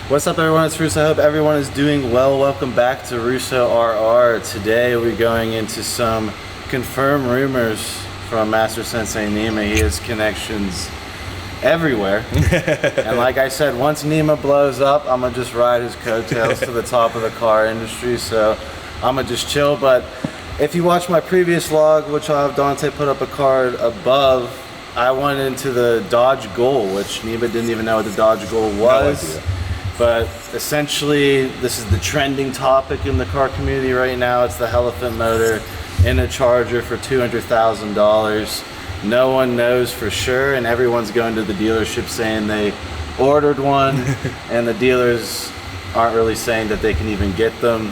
What's up, everyone? It's Russo. I hope everyone is doing well. Welcome back to Russo RR. Today we're going into some confirmed rumors from Master Sensei Nima. He has connections everywhere. And like I said, once Nima blows up, I'm going to just ride his coattails to the top of the car industry. So I'm going to just chill. But if you watch my previous vlog, which I'll have Dante put up a card above, I went into the Dodge Ghoul, which Nima didn't even know what the Dodge Ghoul was. No idea. But essentially, this is the trending topic in the car community right now. It's the elephant motor in a Charger for $200,000. No one knows for sure, and everyone's going to the dealership saying they ordered one, and the dealers aren't really saying that they can even get them.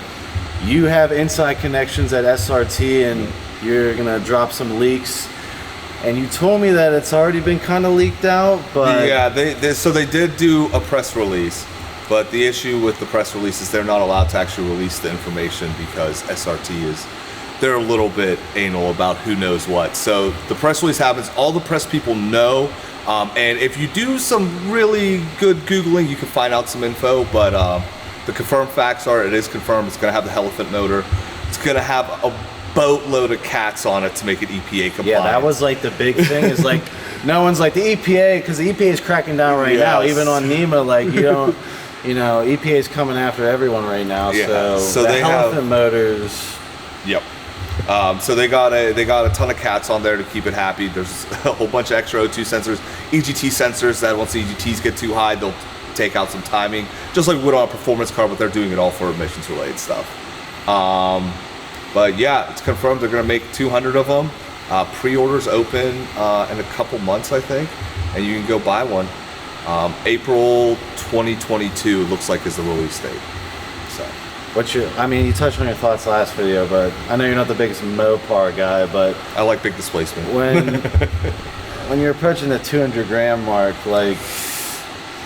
You have inside connections at SRT, and you're gonna drop some leaks. And you told me that it's already been kind of leaked out, but yeah, so they did do a press release. But the issue with the press release is they're not allowed to actually release the information because SRT they're a little bit anal about who knows what. So the press release happens, all the press people know, and if you do some really good Googling, you can find out some info, but the confirmed facts are it is confirmed it's gonna have the elephant motor. It's gonna have a boatload of cats on it to make it EPA compliant. Yeah, that was like the big thing is like, no one's like the EPA, because the EPA is cracking down right now, even on Nima, like you don't, you know, EPA is coming after everyone right now. Yeah. So the elephant motors. Yep. So they got a ton of cats on there to keep it happy. There's a whole bunch of extra O2 sensors, EGT sensors that once the EGTs get too high, they'll take out some timing, just like we would on a performance car, but they're doing it all for emissions related stuff. But yeah, it's confirmed they're gonna make 200 of them. Pre-orders open in a couple months, I think, and you can go buy one. April 2022 looks like is the release date. So, I mean, you touched on your thoughts last video, but I know you're not the biggest Mopar guy, but I like big displacement. When you're approaching the 200 gram mark, like,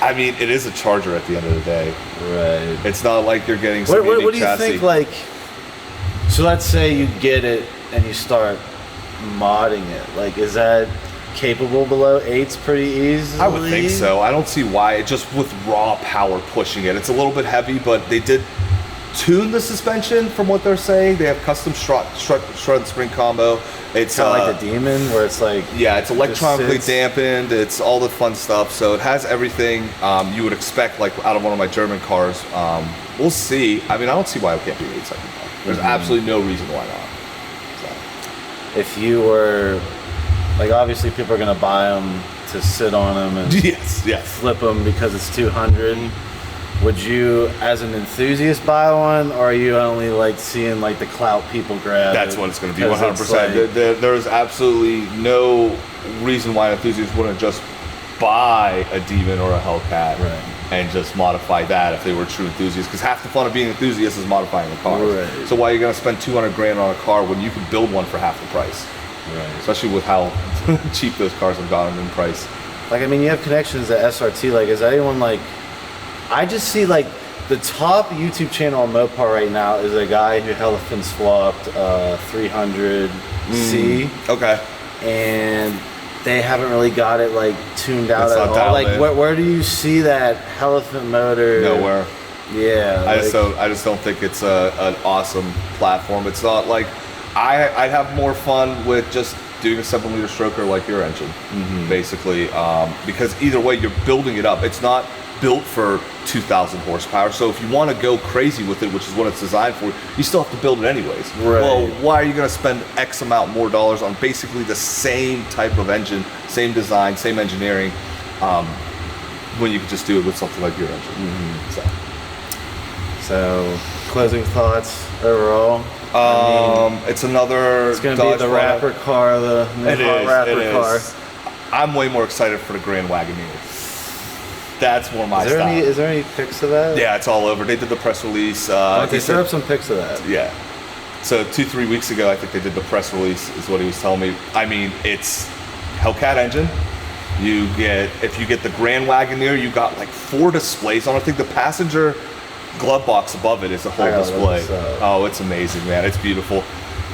I mean, it is a Charger at the end of the day. Right. It's not like you're getting some unique what do you chassis. think, like, so let's say you get it and you start modding it, like, is that capable below 8s pretty easily? I would think so. I don't see why. Just with raw power pushing it. It's a little bit heavy, but they did tune the suspension from what they're saying. They have custom strut and spring combo. It's kind of like the Demon, where it's like, yeah, it's electronically dampened. It's all the fun stuff. So it has everything you would expect, like out of one of my German cars. We'll see. I mean, I don't see why it can't be an 8-second car. There's absolutely no reason why not. So. If you were, like, obviously people are gonna buy them to sit on them and yes. flip them because it's 200. Would you, as an enthusiast, buy one, or are you only like seeing like the clout people grab? That's what it's going to be, 100%. There's absolutely no reason why enthusiasts wouldn't just buy a Demon or a Hellcat and just modify that if they were true enthusiasts. Because half the fun of being enthusiasts is modifying the cars. Right. So why are you going to spend 200 grand on a car when you can build one for half the price? Right. Especially with how cheap those cars have gotten in price. Like, I mean, you have connections at SRT. Like, is anyone like? I just see like the top YouTube channel on Mopar right now is a guy who elephant swapped 300C. Okay. And they haven't really got it like tuned out at all. Like, where do you see that elephant motor? Nowhere. Yeah. I just don't think it's an awesome platform. It's not like I'd have more fun with just doing a 7-liter stroker like your engine, basically, because either way you're building it up. It's not built for 2,000 horsepower, so if you want to go crazy with it, which is what it's designed for, you still have to build it anyways. Right. Well, why are you going to spend X amount more dollars on basically the same type of engine, same design, same engineering, when you could just do it with something like your engine? So, closing thoughts overall. It's another. It's going to be the rapper car, the new rapper car. I'm way more excited for the Grand Wagoneer. That's more my style. Is there any pics of that? Yeah, it's all over. They did the press release. They threw up some pics of that. Yeah. So 2-3 weeks ago, I think they did the press release, is what he was telling me. I mean, it's Hellcat engine. If you get the Grand Wagoneer, you got like 4 displays on it. I think the passenger glove box above it is a whole display. Oh, it's amazing, man. It's beautiful.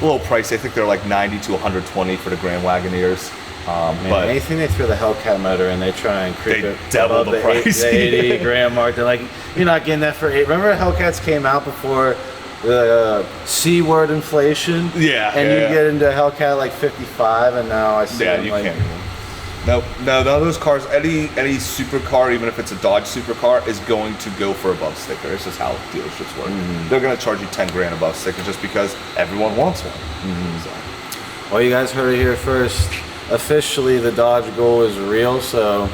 A little pricey. I think they're like 90 to 120 for the Grand Wagoneers. Man, But anything they throw the Hellcat motor in, they try and creep They it double above the price. the 80 grand mark. They're like, you're not getting that for 8. Remember Hellcats came out before the C word inflation? Yeah, And yeah, you get into Hellcat like 55, and now I see them you like, can't. No, none of those cars. Any supercar, even if it's a Dodge supercar, is going to go for above sticker. It's just how dealerships work. They're going to charge you 10 grand above sticker just because everyone wants one. So. Well, you guys heard it here first. Officially, the Dodge Ghoul is real. So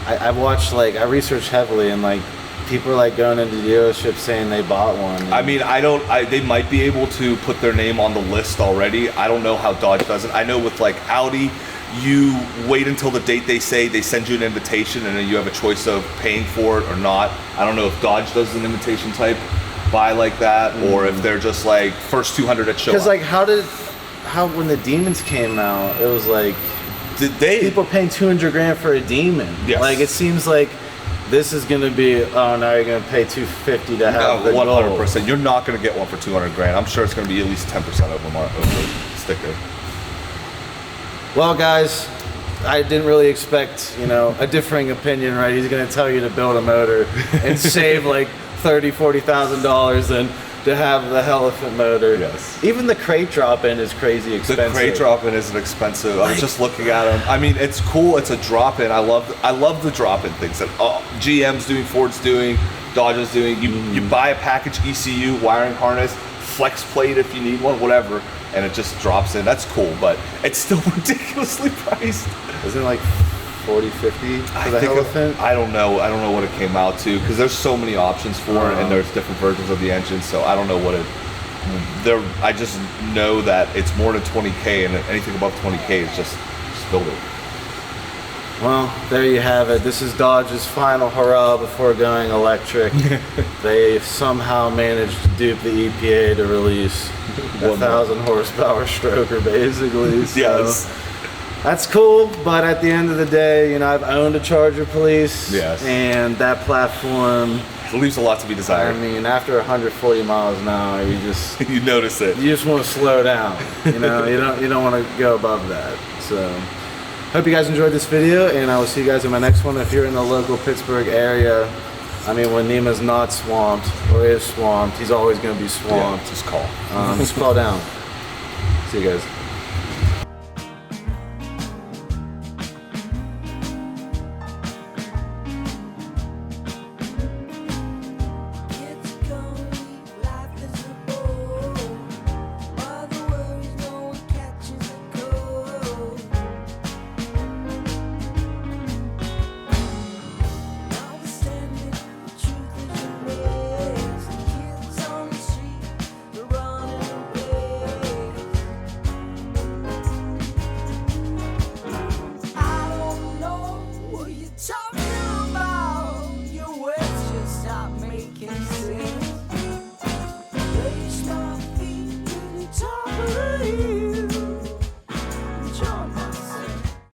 I've watched, like, I researched heavily, and like people are like going into dealerships saying they bought one. I mean, they might be able to put their name on the list already. I don't know how Dodge does it. I know with like Audi, you wait until the date they say, they send you an invitation, and then you have a choice of paying for it or not. I don't know if Dodge does an invitation type buy like that, or if they're just like first 200 that show up. Because like how when the Demons came out, it was like people paying 200 grand for a Demon. Yes. Like it seems like this is gonna be, oh, now you're gonna pay 250 to have the 100%. You're not gonna get one for 200 grand. I'm sure it's gonna be at least 10% over sticker. Well, guys, I didn't really expect, a differing opinion, right? He's going to tell you to build a motor and save like $30,000-$40,000 than to have the Elephant motor. Yes. Even the crate drop-in is crazy expensive. The crate drop-in isn't expensive. I was just looking at them. I mean, it's cool. It's a drop-in. I love the drop-in things that GM's doing, Ford's doing, Dodge is doing. You buy a package ECU, wiring harness, flex plate if you need one, whatever, and it just drops in. That's cool, but it's still ridiculously priced. Isn't it like 40, 50 for the Elephant? I don't know what it came out to, because there's so many options for it, and there's different versions of the engine, so I don't know what I just know that it's more than 20K, and anything above 20K is just build it. Well, there you have it. This is Dodge's final hurrah before going electric. They somehow managed to dupe the EPA to release a 1,000 horsepower stroker, basically. So Yes. that's cool, but at the end of the day, I've owned a Charger Police. Yes. And that platform, It leaves a lot to be I desired. mean, after 140 miles an hour, you notice it. just want to slow down. You don't want to go above that. So hope you guys enjoyed this video, and I will see you guys in my next one. If you're in the local Pittsburgh area, I mean, when Nima's not swamped or is swamped, he's always going to be swamped. Just call. Just call down. See you guys.